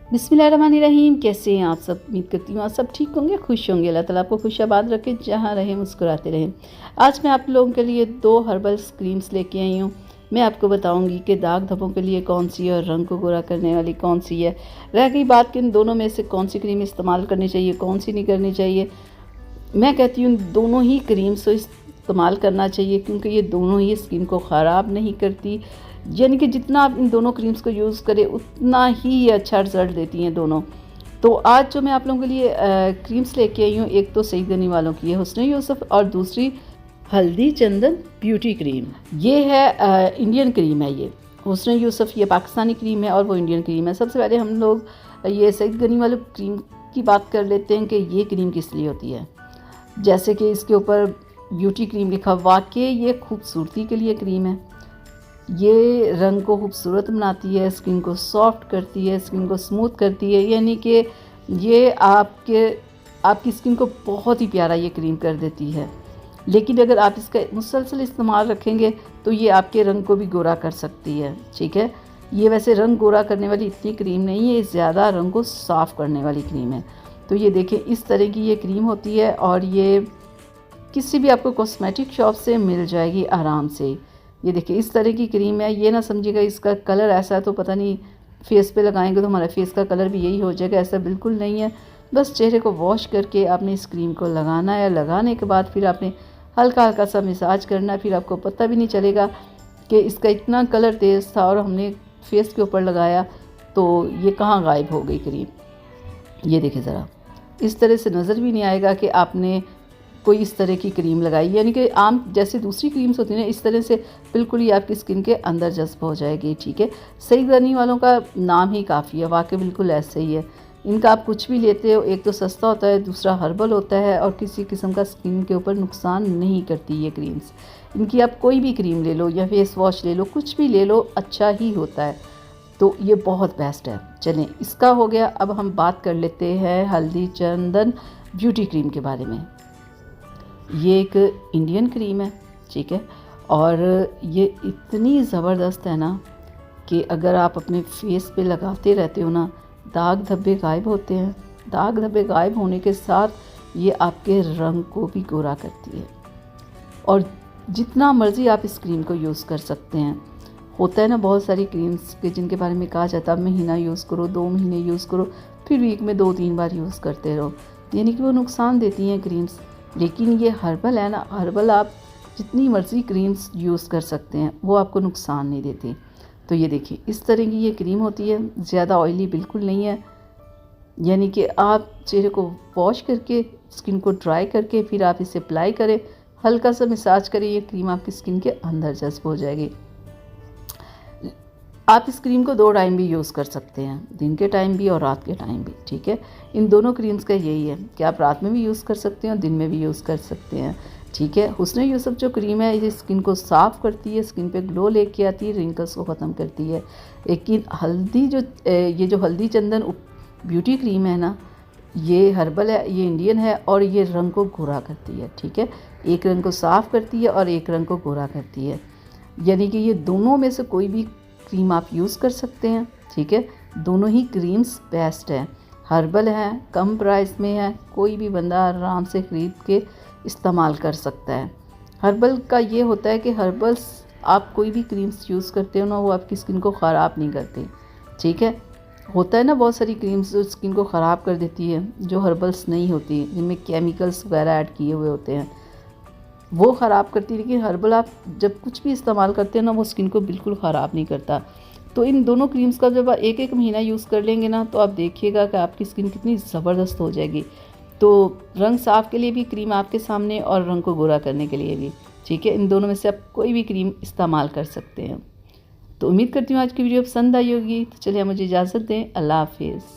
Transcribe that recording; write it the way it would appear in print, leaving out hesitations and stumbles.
बिस्मिल्लाहिर्रहमानिर्रहीम। कैसे हैं आप सब? उम्मीद करती हूँ आप सब ठीक होंगे, खुश होंगे। अल्लाह ताला आपको खुशाबाद रखे, जहाँ रहें मुस्कुराते रहें। आज मैं आप लोगों के लिए 2 हर्बल क्रीम्स लेके आई हूँ। मैं आपको बताऊंगी कि दाग धब्बों के लिए कौन सी है और रंग को गोरा करने वाली कौन सी है। रह गई बात कि इन दोनों में से कौन सी क्रीम इस्तेमाल करनी चाहिए, कौन सी नहीं करनी चाहिए। मैं कहती हूँ दोनों ही क्रीम्स को इस्तेमाल करना चाहिए, क्योंकि ये दोनों ही स्किन को ख़राब नहीं करती। यानी कि जितना आप इन दोनों क्रीम्स को यूज़ करें उतना ही ये अच्छा रिज़ल्ट देती हैं दोनों। तो आज जो मैं आप लोगों के लिए क्रीम्स लेके आई हूँ, एक तो सईद गनी वालों की है हुस्न यूसुफ, और दूसरी हल्दी चंदन ब्यूटी क्रीम। ये है इंडियन क्रीम है। ये हुस्न यूसुफ ये पाकिस्तानी क्रीम है और वो इंडियन क्रीम है। सबसे पहले हम लोग ये सईद गनी वाली क्रीम की बात कर लेते हैं कि ये क्रीम किस लिए होती है। जैसे कि इसके ऊपर ब्यूटी क्रीम लिखा, वाकई ये खूबसूरती के लिए क्रीम है। ये रंग को खूबसूरत बनाती है, स्किन को सॉफ्ट करती है, स्किन को स्मूथ करती है। यानी कि ये आपकी स्किन को बहुत ही प्यारा ये क्रीम कर देती है। लेकिन अगर आप इसका मुसलसल इस्तेमाल रखेंगे तो ये आपके रंग को भी गोरा कर सकती है। ठीक है, ये वैसे रंग गोरा करने वाली इतनी क्रीम नहीं है, ज़्यादा रंग को साफ़ करने वाली क्रीम है। तो ये देखें, इस तरह की ये क्रीम होती है और ये किसी भी आपको कॉस्मेटिक शॉप से मिल जाएगी आराम से। ये देखिए, इस तरह की क्रीम है। ये ना समझिएगा इसका कलर ऐसा है तो पता नहीं फेस पे लगाएंगे तो हमारे फेस का कलर भी यही हो जाएगा, ऐसा बिल्कुल नहीं है। बस चेहरे को वॉश करके आपने इस क्रीम को लगाना है। लगाने के बाद फिर आपने हल्का हल्का सा मसाज करना है। फिर आपको पता भी नहीं चलेगा कि इसका इतना कलर तेज़ था और हमने फेस के ऊपर लगाया तो ये कहाँ गायब हो गई क्रीम। ये देखिए ज़रा, इस तरह से नज़र भी नहीं आएगा कि आपने कोई इस तरह की क्रीम लगाई। यानी कि आम जैसे दूसरी क्रीम्स होती हैं ना, इस तरह से बिल्कुल ही आपकी स्किन के अंदर जज्ब हो जाएगी। ठीक है, सईद गनी वालों का नाम ही काफ़ी है, वाकई बिल्कुल ऐसे ही है। इनका आप कुछ भी लेते हो, एक तो सस्ता होता है, दूसरा हर्बल होता है और किसी किस्म का स्किन के ऊपर नुकसान नहीं करती ये क्रीम्स। इनकी आप कोई भी क्रीम ले लो या फेस वॉश ले लो, कुछ भी ले लो, अच्छा ही होता है। तो ये बहुत बेस्ट है। चलें, इसका हो गया। अब हम बात कर लेते हैं हल्दी चंदन ब्यूटी क्रीम के बारे में। ये एक इंडियन क्रीम है, ठीक है, और ये इतनी ज़बरदस्त है ना कि अगर आप अपने फेस पे लगाते रहते हो ना, दाग धब्बे गायब होते हैं। दाग धब्बे गायब होने के साथ ये आपके रंग को भी गोरा करती है। और जितना मर्ज़ी आप इस क्रीम को यूज़ कर सकते हैं। होता है ना बहुत सारी क्रीम्स के जिनके बारे में कहा जाता है महीना यूज़ करो, 2 महीने यूज़ करो, फिर वीक में 2-3 बार यूज़ करते रहो, यानी कि वो नुकसान देती हैं क्रीम्स। लेकिन ये हर्बल है ना, हर्बल आप जितनी मर्ज़ी क्रीम्स यूज़ कर सकते हैं, वो आपको नुकसान नहीं देती। तो ये देखिए, इस तरह की ये क्रीम होती है, ज़्यादा ऑयली बिल्कुल नहीं है। यानी कि आप चेहरे को वॉश करके, स्किन को ड्राई करके फिर आप इसे अप्लाई करें, हल्का सा मसाज करें, ये क्रीम आपकी स्किन के अंदर जज्ब हो जाएगी। आप इस क्रीम को 2 टाइम भी यूज़ कर सकते हैं, दिन के टाइम भी और रात के टाइम भी। ठीक है, इन दोनों क्रीम्स का यही है कि आप रात में भी यूज़ कर सकते हैं और दिन में भी यूज़ कर सकते हैं। ठीक है, हुस्न यूसुफ जो क्रीम है ये स्किन को साफ़ करती है, स्किन पे ग्लो लेके आती है, रिंकल्स को ख़त्म करती है। लेकिन ये जो हल्दी चंदन ब्यूटी क्रीम है ना, ये हर्बल है, ये इंडियन है और ये रंग को गोरा करती है। ठीक है, एक रंग को साफ़ करती है और एक रंग को गोरा करती है। यानी कि ये दोनों में से कोई भी क्रीम आप यूज़ कर सकते हैं। ठीक है, दोनों ही क्रीम्स बेस्ट हैं, हर्बल हैं, कम प्राइस में है, कोई भी बंदा आराम से ख़रीद के इस्तेमाल कर सकता है। हर्बल का ये होता है कि हर्बल्स आप कोई भी क्रीम्स यूज़ करते हो ना, वो आपकी स्किन को ख़राब नहीं करती। ठीक है, होता है ना बहुत सारी क्रीम्स जो स्किन को ख़राब कर देती है, जो हर्बल्स नहीं होती, जिनमें केमिकल्स वगैरह ऐड किए हुए होते हैं, वो ख़राब करती है। लेकिन हर्बल आप जब कुछ भी इस्तेमाल करते हैं ना, वो स्किन को बिल्कुल ख़राब नहीं करता। तो इन दोनों क्रीम्स का जब आप 1-1 महीना यूज़ कर लेंगे ना, तो आप देखिएगा कि आपकी स्किन कितनी ज़बरदस्त हो जाएगी। तो रंग साफ़ के लिए भी क्रीम आपके सामने और रंग को गोरा करने के लिए भी। ठीक है, इन दोनों में से आप कोई भी क्रीम इस्तेमाल कर सकते हैं। तो उम्मीद करती हूँ आज की वीडियो पसंद आई होगी। तो चलिए मुझे इजाज़त दें, अल्लाह हाफिज़।